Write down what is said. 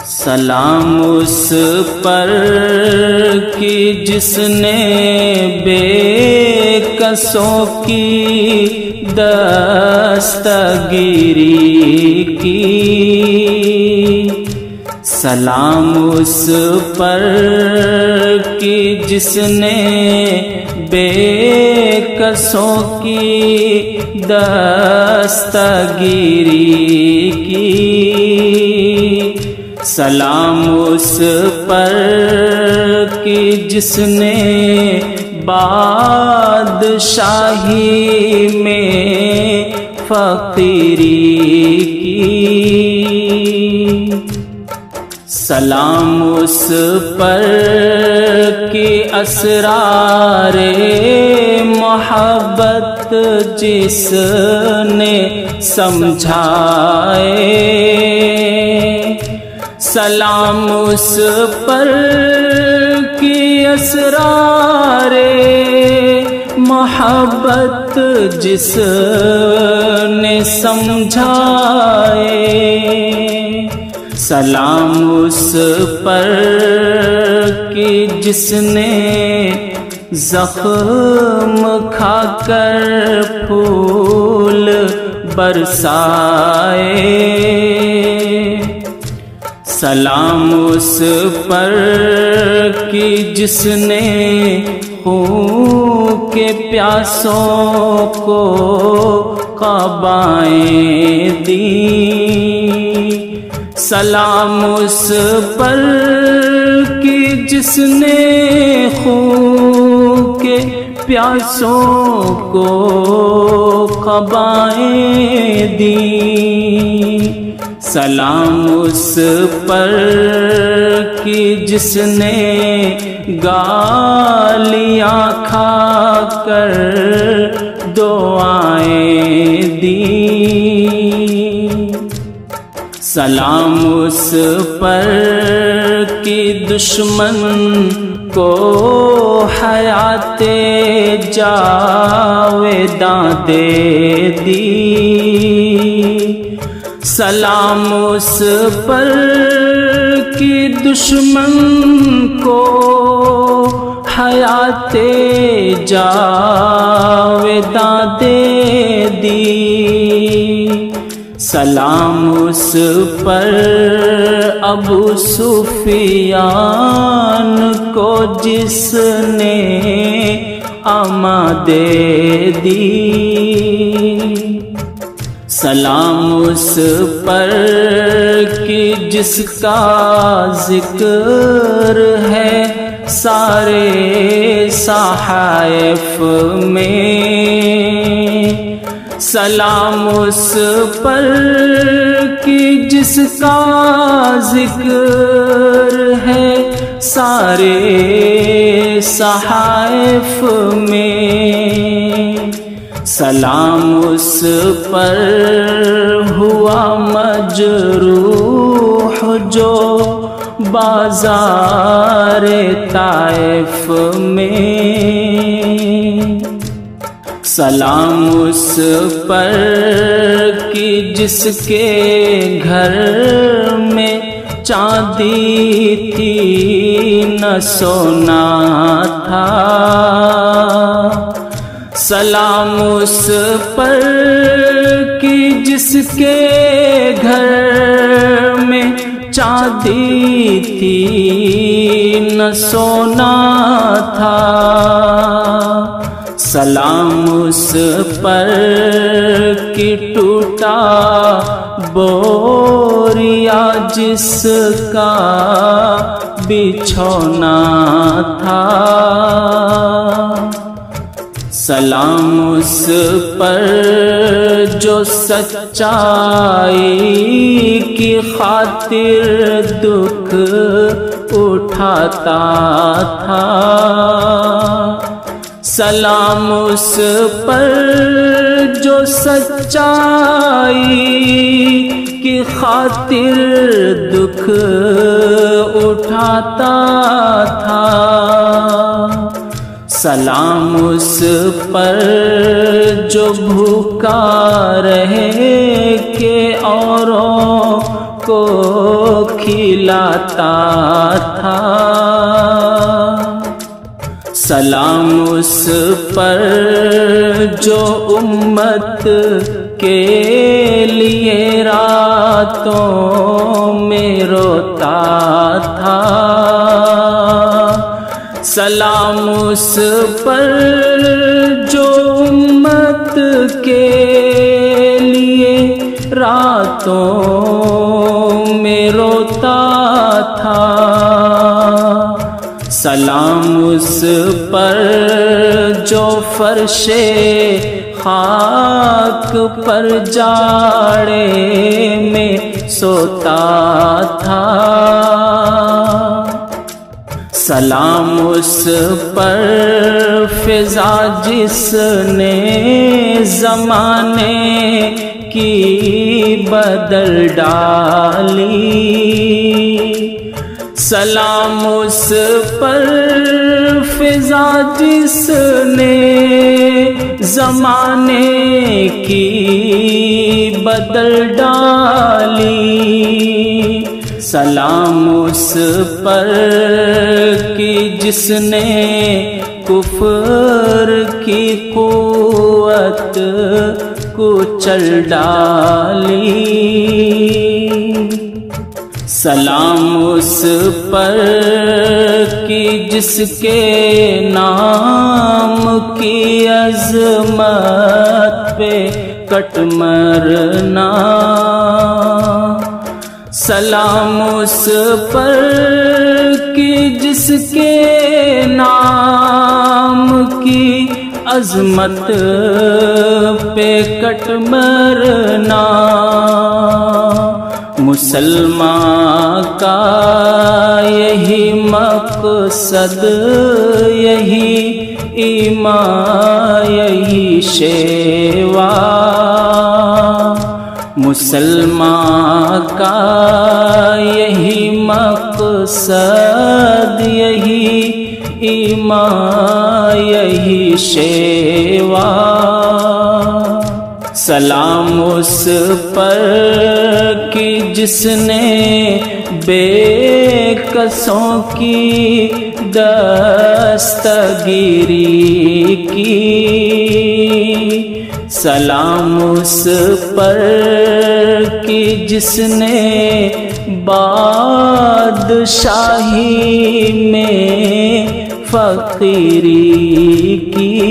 سلام اس پر کہ جس نے بے کسوں کی دستگیری کی، سلام اس پر کہ جس نے بے کسوں کی دستگیری کی، سلام اس پر کہ جس نے بادشاہی میں فقیری کی، سلام اس پر کہ اسرار محبت جس نے سمجھائے، سلام اس پر کہ اسرار محبت جس نے سمجھائے، سلام اس پر کہ جس نے زخم کھا کر پھول برسائے، سلام اس پر کہ جس نے خون کے پیاسوں کو قبائیں دیں، سلام اس پر کہ جس نے خون کے پیاسوں کو قبائیں دیں، سلام اس پر کہ جس نے گالیاں کھا کر دعائیں دیں، سلام اس پر کہ دشمن کو حیات جاوداں دے دی، سلام اس پر کہ دشمن کو حیات جاوداں دے دی، سلام اس پر ابو سفیان کو جس نے اما دے دی، سلام اس پر کہ جس کا ذکر ہے سارے صحائف میں، سلام اس پر کہ جس کا ذکر ہے سارے صحائف میں، سلام اس پر ہوا مجروح جو بازار طائف میں، سلام اس پر کہ جس کے گھر میں چاندی تھی نہ سونا تھا، سلام اس پر کہ جس کے گھر میں چاندی تھی نہ سونا تھا، سلام اس پر کہ ٹوٹا بوریا جس کا بچھونا تھا، سلام اس پر جو سچائی کی خاطر دکھ اٹھاتا تھا، سلام اس پر جو سچائی کی خاطر دکھ اٹھاتا تھا، سلام اس پر جو بھوکا رہے کہ اوروں کو کھلاتا تھا، سلام اس پر جو امت کے لیے راتوں میں روتا تھا، سلام اس پر جو امت کے لیے راتوں میں روتا تھا، سلام اس پر جو فرش خاک پر جاڑے میں سوتا تھا، سلام اس پر فضا جس نے زمانے کی بدل ڈالی، سلام اس پر فضا جس نے زمانے کی بدل ڈالی، سلام اس پر کہ جس نے کفر کی قوت کچل ڈالی، سلام اس پر کہ جس کے نام کی عظمت پہ کٹ مرنا، سلام اس پر کہ جس کے نام کی عظمت پہ کٹ مرنا، مسلمان کا یہی مقصد، یہی ایمان، یہی شیوا، مسلمان کا یہی مقصد، یہی ایمان، یہی شیوا، سلام اس پر کہ جس نے بے کسوں کی دستگیری کی، سلام اس پر کہ جس نے بادشاہی میں فقیری کی،